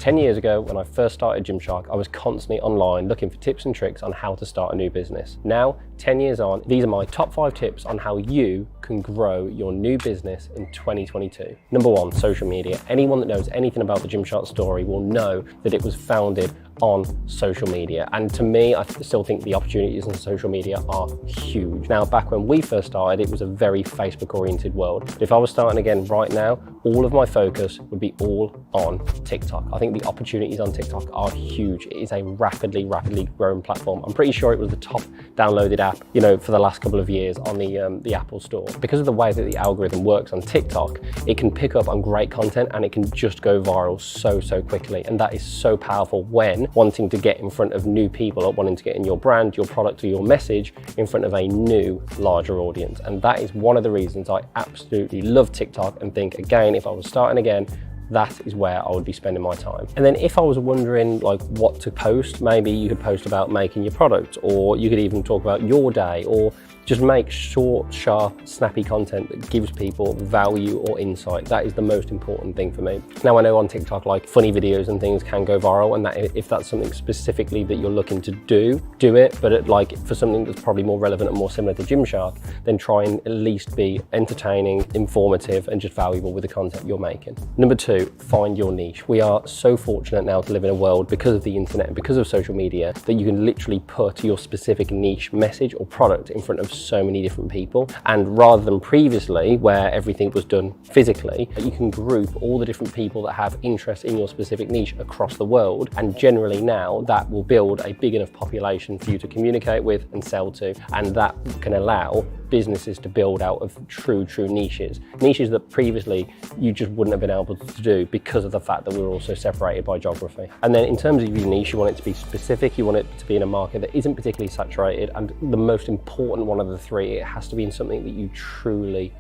10 years ago, when I first started Gymshark, I was constantly online looking for tips and tricks on how to start a new business. Now, 10 years on, these are my top 5 tips on how you can grow your new business in 2022. Number 1, social media. Anyone that knows anything about the Gymshark story will know that it was founded on social media. And to me, I still think the opportunities on social media are huge. Now, back when we first started, it was a very Facebook-oriented world. But if I was starting again right now, all of my focus would be all on TikTok. I think the opportunities on TikTok are huge. It is a rapidly growing platform. I'm pretty sure it was the top downloaded app, for the last couple of years on the Apple Store. Because of the way that the algorithm works on TikTok, it can pick up on great content and it can just go viral so quickly. And that is so powerful when wanting to get in front of new people or wanting to get in your brand, your product, or your message in front of a new, larger audience. And that is one of the reasons I absolutely love TikTok and think, again, if I was starting again, that is where I would be spending my time. And then if I was wondering what to post, maybe you could post about making your product, or you could even talk about your day, or just make short, sharp, snappy content that gives people value or insight. That is the most important thing for me. Now, I know on TikTok, funny videos and things can go viral, and that if that's something specifically that you're looking to do it. But for something that's probably more relevant and more similar to Gymshark, then try and at least be entertaining, informative, and just valuable with the content you're making. Number 2, find your niche. We are so fortunate now to live in a world, because of the internet and because of social media, that you can literally put your specific niche message or product in front of so many different people. And rather than previously where everything was done physically, you can group all the different people that have interest in your specific niche across the world, and generally now that will build a big enough population for you to communicate with and sell to, and that can allow businesses to build out of true niches that previously you just wouldn't have been able to do because of the fact that we were also separated by geography. And then in terms of your niche, you want it to be specific, you want it to be in a market that isn't particularly saturated, and the most important one of the 3, it has to be in something that you truly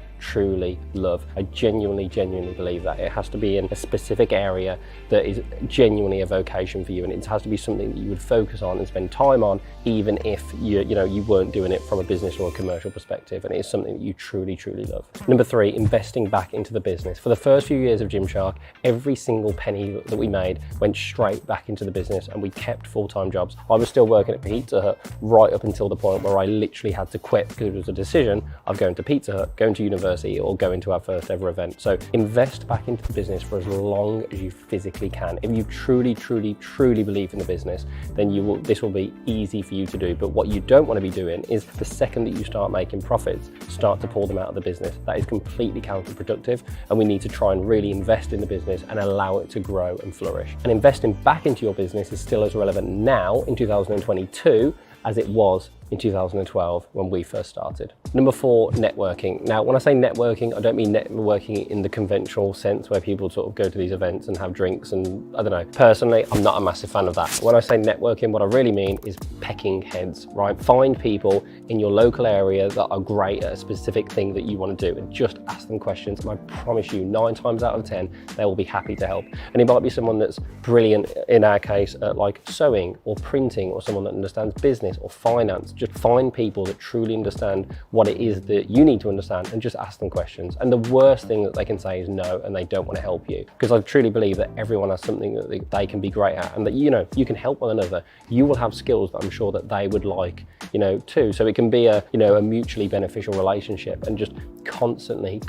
love. I genuinely believe that. It has to be in a specific area that is genuinely a vocation for you, and it has to be something that you would focus on and spend time on, even if you weren't doing it from a business or a commercial perspective, and it is something that you truly love. Number 3, investing back into the business. For the first few years of Gymshark, every single penny that we made went straight back into the business, and we kept full-time jobs. I was still working at Pizza Hut right up until the point where I literally had to quit, because it was a decision of going to Pizza Hut, going to university, or going to our first ever event. So invest back into the business for as long as you physically can. If you truly believe in the business, then this will be easy for you to do. But what you don't want to be doing is, the second that you start making profits, start to pull them out of the business. That is completely counterproductive, and we need to try and really invest in the business and allow it to grow and flourish. And investing back into your business is still as relevant now in 2022 as it was in 2012 when we first started. Number 4, networking. Now, when I say networking, I don't mean networking in the conventional sense where people sort of go to these events and have drinks and I don't know. Personally, I'm not a massive fan of that. When I say networking, what I really mean is pecking heads, right? Find people in your local area that are great at a specific thing that you want to do and just ask them questions. And I promise you, 9 times out of 10, they will be happy to help. And it might be someone that's brilliant, in our case, at sewing or printing, or someone that understands business or finance. Just find people that truly understand what it is that you need to understand and just ask them questions. And the worst thing that they can say is no, and they don't want to help you. Because I truly believe that everyone has something that they can be great at, and that, you can help one another. You will have skills that I'm sure that they would like, too. So it can be a mutually beneficial relationship, and just constantly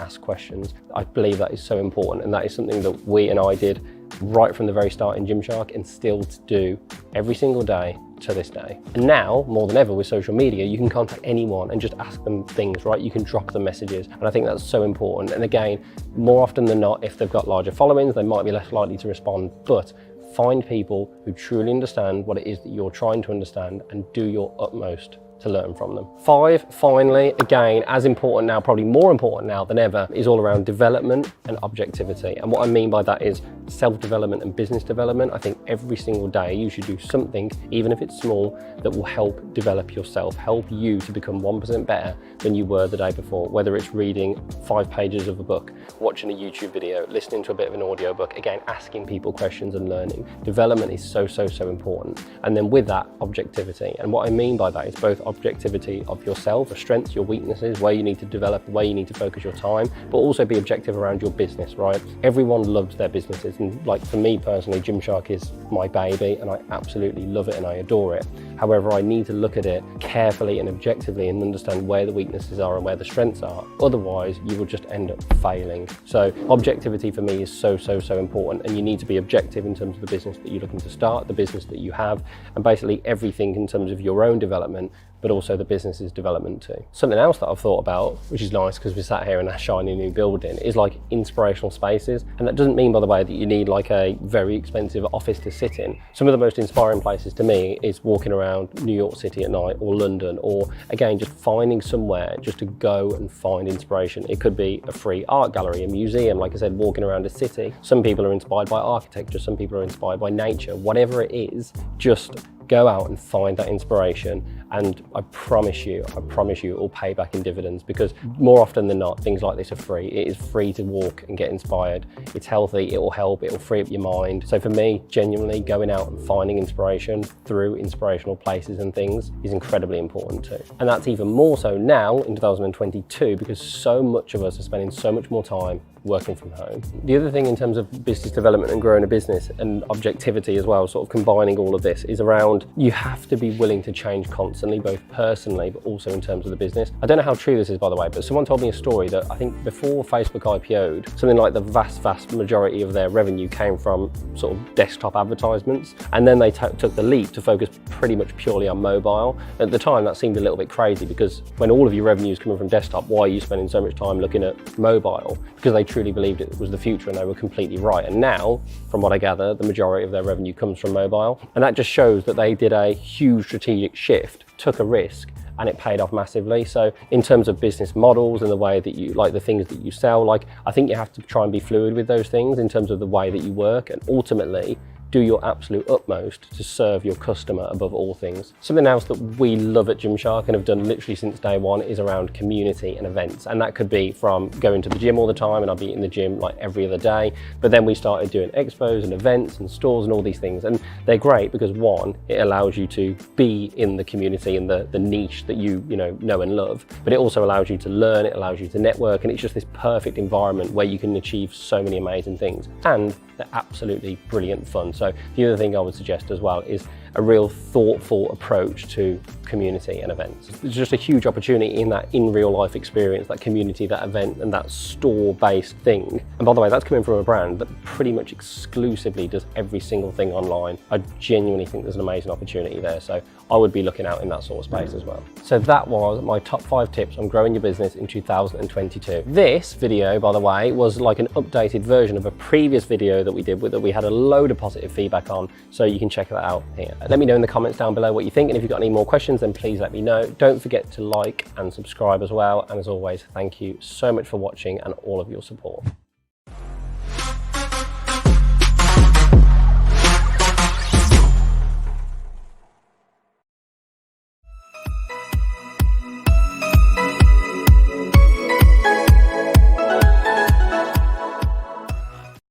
ask questions. I believe that is so important, and that is something that we and I did right from the very start in Gymshark, and still to do every single day to this day. And now, more than ever with social media, you can contact anyone and just ask them things, right? You can drop them messages, and I think that's so important. And again, more often than not, if they've got larger followings, they might be less likely to respond, but find people who truly understand what it is that you're trying to understand and do your utmost to learn from them. 5, finally, again, as important now, probably more important now than ever, is all around development and objectivity. And what I mean by that is self-development and business development. I think every single day you should do something, even if it's small, that will help develop yourself, help you to become 1% better than you were the day before, whether it's reading 5 pages of a book, watching a YouTube video, listening to a bit of an audio book, again, asking people questions and learning. Development is so important. And then with that, objectivity. And what I mean by that is both objectivity of yourself, your strengths, your weaknesses, where you need to develop, where you need to focus your time, but also be objective around your business, right? Everyone loves their businesses, and like for me personally, Gymshark is my baby and I absolutely love it and I adore it. However, I need to look at it carefully and objectively and understand where the weaknesses are and where the strengths are. Otherwise, you will just end up failing. So objectivity for me is so important, and you need to be objective in terms of the business that you're looking to start, the business that you have, and basically everything in terms of your own development, but also the business's development too. Something else that I've thought about, which is nice because we're sat here in a shiny new building, is like inspirational spaces. And that doesn't mean, by the way, that you need like a very expensive office to sit in. Some of the most inspiring places to me is walking around New York City at night, or London, or again, just finding somewhere just to go and find inspiration. It could be a free art gallery, a museum, like I said, walking around a city. Some people are inspired by architecture, some people are inspired by nature. Whatever it is, just go out and find that inspiration, and I promise you it will pay back in dividends, because more often than not, things like this are free. It is free to walk and get inspired. It's healthy, it will help, it will free up your mind. So for me, genuinely going out and finding inspiration through inspirational places and things is incredibly important too. And that's even more so now in 2022, because so much of us are spending so much more time working from home. The other thing in terms of business development and growing a business and objectivity as well, sort of combining all of this, is around you have to be willing to change constantly, both personally but also in terms of the business. I don't know how true this is, by the way, but someone told me a story that I think before Facebook IPO'd, something like the vast majority of their revenue came from sort of desktop advertisements, and then they took the leap to focus pretty much purely on mobile. At the time, that seemed a little bit crazy, because when all of your revenue is coming from desktop, why are you spending so much time looking at mobile? Because they truly believed it was the future, and they were completely right. And now, from what I gather, the majority of their revenue comes from mobile. And that just shows that they did a huge strategic shift, took a risk, and it paid off massively. So in terms of business models and the way that you, like the things that you sell, like I think you have to try and be fluid with those things in terms of the way that you work, and ultimately do your absolute utmost to serve your customer above all things. Something else that we love at Gymshark and have done literally since day one is around community and events. And that could be from going to the gym all the time, and I'll be in the gym like every other day. But then we started doing expos and events and stores and all these things. And they're great because, one, it allows you to be in the community and the niche that you know and love. But it also allows you to learn, it allows you to network, and it's just this perfect environment where you can achieve so many amazing things. And they're absolutely brilliant fun. So the other thing I would suggest as well is a real thoughtful approach to community and events. There's just a huge opportunity in that in real life experience, that community, that event, and that store-based thing. And by the way, that's coming from a brand that pretty much exclusively does every single thing online. I genuinely think there's an amazing opportunity there. So I would be looking out in that sort of space as well. So that was my top 5 tips on growing your business in 2022. This video, by the way, was like an updated version of a previous video that we did that we had a load of positive feedback on. So you can check that out here. Let me know in the comments down below what you think, and if you've got any more questions, then please let me know. Don't forget to like and subscribe as well. And as always, thank you so much for watching and all of your support.